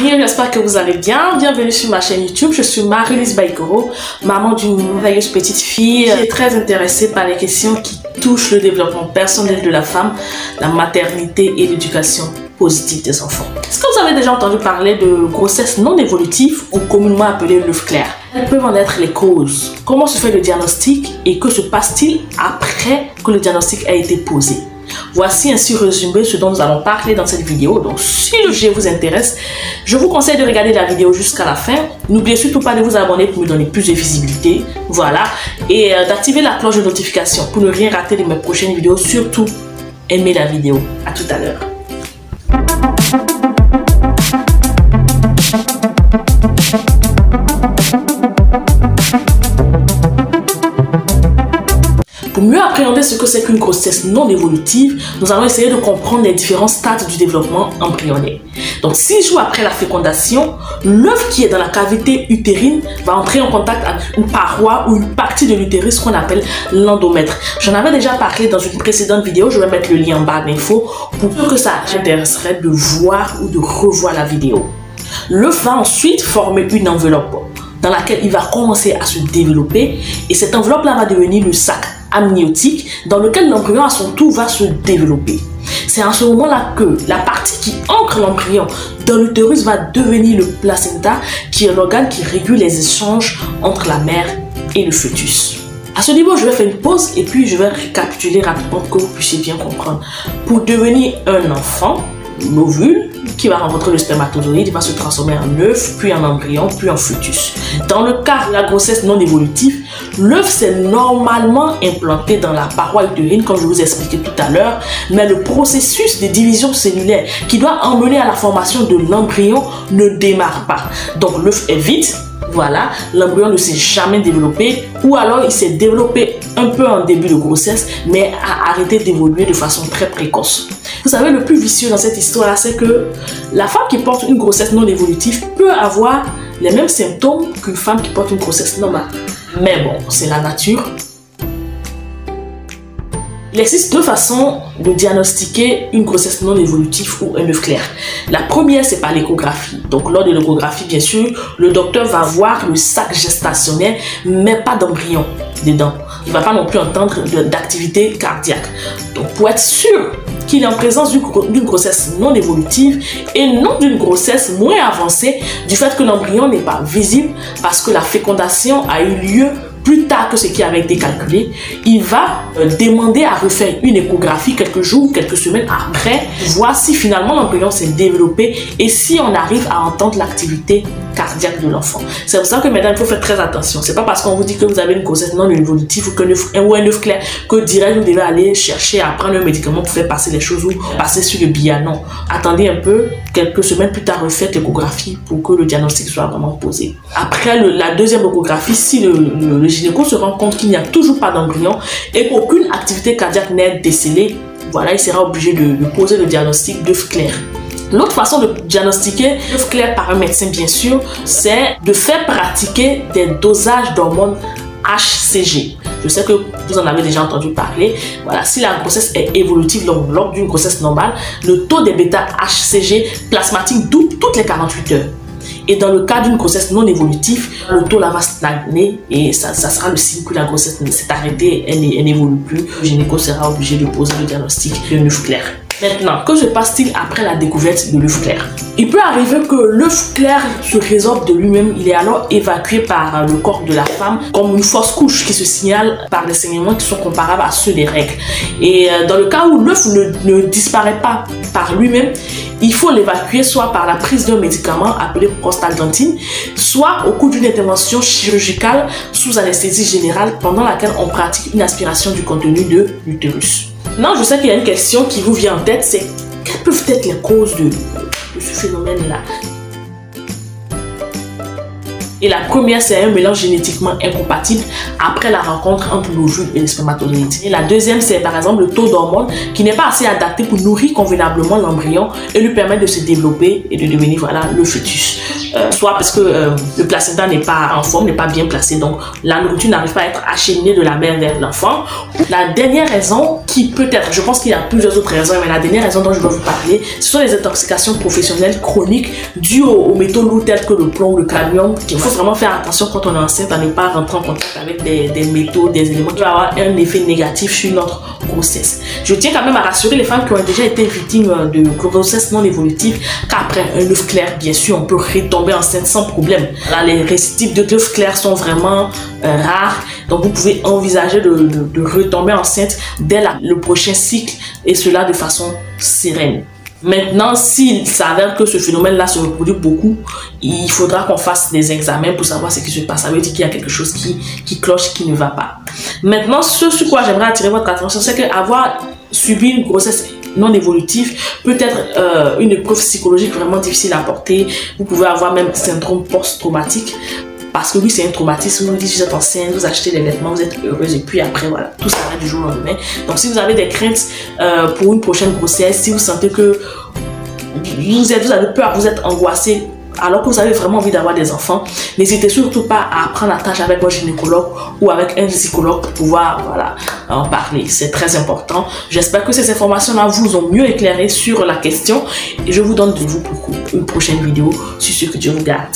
Marie, j'espère que vous allez bien. Bienvenue sur ma chaîne YouTube. Je suis Marie-Lise Baïkoro, maman d'une merveilleuse petite fille qui est très intéressée par les questions qui touchent le développement personnel de la femme, la maternité et l'éducation positive des enfants. Est-ce que vous avez déjà entendu parler de grossesse non évolutive ou communément appelée l'œuf clair? Quelles peuvent en être les causes? Comment se fait le diagnostic et que se passe-t-il après que le diagnostic a été posé? Voici ainsi résumé ce dont nous allons parler dans cette vidéo. Donc si le sujet vous intéresse, je vous conseille de regarder la vidéo jusqu'à la fin. N'oubliez surtout pas de vous abonner pour me donner plus de visibilité. Voilà. Et d'activer la cloche de notification pour ne rien rater de mes prochaines vidéos. Surtout, aimez la vidéo. À tout à l'heure. Pour mieux appréhender ce que c'est qu'une grossesse non évolutive, nous allons essayer de comprendre les différents stades du développement embryonnaire. Donc 6 jours après la fécondation, l'œuf qui est dans la cavité utérine va entrer en contact avec une paroi ou une partie de l'utérus qu'on appelle l'endomètre. J'en avais déjà parlé dans une précédente vidéo, je vais mettre le lien en barre d'infos pour que ça t'intéresserait de voir ou de revoir la vidéo. L'œuf va ensuite former une enveloppe dans laquelle il va commencer à se développer et cette enveloppe-là va devenir le sac amniotique dans lequel l'embryon à son tour va se développer. C'est à ce moment-là que la partie qui ancre l'embryon dans l'utérus va devenir le placenta, qui est l'organe qui régule les échanges entre la mère et le fœtus. À ce niveau, je vais faire une pause et puis je vais récapituler rapidement pour que vous puissiez bien comprendre. Pour devenir un enfant, l'ovule qui va rencontrer le spermatozoïde, il va se transformer en œuf, puis en embryon, puis en fœtus. Dans le cas de la grossesse non évolutive, l'œuf s'est normalement implanté dans la paroi utérine, comme je vous ai expliqué tout à l'heure, mais le processus de division cellulaire qui doit emmener à la formation de l'embryon ne démarre pas. Donc l'œuf est vide. Voilà, l'embryon ne s'est jamais développé ou alors il s'est développé un peu en début de grossesse mais a arrêté d'évoluer de façon très précoce. Vous savez, le plus vicieux dans cette histoire, c'est que la femme qui porte une grossesse non évolutive peut avoir les mêmes symptômes qu'une femme qui porte une grossesse normale. Mais bon, c'est la nature. Il existe deux façons de diagnostiquer une grossesse non évolutive ou un œuf clair. La première, c'est par l'échographie. Donc, lors de l'échographie, bien sûr, le docteur va voir le sac gestationnel, mais pas d'embryon dedans. Il ne va pas non plus entendre d'activité cardiaque. Donc, pour être sûr qu'il est en présence d'une grossesse non évolutive et non d'une grossesse moins avancée, du fait que l'embryon n'est pas visible parce que la fécondation a eu lieu plus tard que ce qui avait été calculé, il va demander à refaire une échographie quelques jours, quelques semaines après, voir si finalement l'embryon s'est développé et si on arrive à entendre l'activité cardiaque de l'enfant. C'est pour ça que mesdames, il faut faire très attention. C'est pas parce qu'on vous dit que vous avez une grossesse non évolutive ou un œuf clair que direct vous devez aller chercher à prendre un médicament pour faire passer les choses ou passer sur le billard. Non. Attendez un peu, quelques semaines plus tard, refaites l'échographie pour que le diagnostic soit vraiment posé. Après la deuxième échographie, si le gynéco se rend compte qu'il n'y a toujours pas d'embryon et qu'aucune activité cardiaque n'est décelée, voilà, il sera obligé de poser le diagnostic d'œuf clair. L'autre façon de diagnostiquer l'œuf clair par un médecin, bien sûr, c'est de faire pratiquer des dosages d'hormones HCG. Je sais que vous en avez déjà entendu parler. Voilà, si la grossesse est évolutive lors d'une grossesse normale, le taux des bêta-HCG plasmatiques double toutes les 48 heures. Et dans le cas d'une grossesse non évolutive, le taux là va stagner et ça sera le signe que la grossesse s'est arrêtée, elle n'évolue plus. Le gynéco sera obligé de poser le diagnostic de l'œuf clair. Maintenant, que se passe-t-il après la découverte de l'œuf clair? Il peut arriver que l'œuf clair se résorbe de lui-même, il est alors évacué par le corps de la femme comme une fausse couche qui se signale par des saignements qui sont comparables à ceux des règles. Et dans le cas où l'œuf ne disparaît pas par lui-même, il faut l'évacuer soit par la prise d'un médicament appelé prostaglandine, soit au cours d'une intervention chirurgicale sous anesthésie générale pendant laquelle on pratique une aspiration du contenu de l'utérus. Non, je sais qu'il y a une question qui vous vient en tête, c'est quelles peuvent être les causes de ce phénomène-là? Et la première, c'est un mélange génétiquement incompatible après la rencontre entre l'ovule et les spermatozoïdes. Et la deuxième, c'est par exemple le taux d'hormones qui n'est pas assez adapté pour nourrir convenablement l'embryon et lui permettre de se développer et de devenir voilà, le fœtus. Soit parce que le placenta n'est pas en forme, n'est pas bien placé, donc la nourriture n'arrive pas à être acheminée de la mère vers l'enfant. La dernière raison, qui peut être, je pense qu'il y a plusieurs autres raisons, mais la dernière raison dont je dois vous parler, ce sont les intoxications professionnelles chroniques dues aux métaux lourds tels que le plomb ou le cadmium. Il faut vraiment faire attention quand on est enceinte à ne pas rentrer en contact avec des métaux, des éléments qui vont avoir un effet négatif sur notre grossesse. Je tiens quand même à rassurer les femmes qui ont déjà été victimes de grossesse non évolutive qu'après un œuf clair, bien sûr, on peut retomber enceinte sans problème. Là, les récidives de œufs clairs sont vraiment rares, donc vous pouvez envisager de retomber enceinte dès le prochain cycle et cela de façon sereine. Maintenant, s'il s'avère que ce phénomène-là se reproduit beaucoup, il faudra qu'on fasse des examens pour savoir ce qui se passe. Ça veut dire qu'il y a quelque chose qui cloche, qui ne va pas. Maintenant, ce sur quoi j'aimerais attirer votre attention, c'est qu'avoir subi une grossesse non évolutive peut être une épreuve psychologique vraiment difficile à porter. Vous pouvez avoir même un syndrome post-traumatique. Parce que oui, c'est un traumatisme. Vous vous dites, vous êtes enceinte, vous achetez des vêtements, vous êtes heureuse et puis après, voilà, tout s'arrête du jour au lendemain. Donc, si vous avez des craintes pour une prochaine grossesse, si vous sentez que vous avez peur, vous êtes angoissé, alors que vous avez vraiment envie d'avoir des enfants, n'hésitez surtout pas à prendre la tâche avec votre gynécologue ou avec un psychologue pour pouvoir voilà, en parler. C'est très important. J'espère que ces informations-là vous ont mieux éclairé sur la question et je vous donne de vous pour une prochaine vidéo sur ce que Dieu vous garde.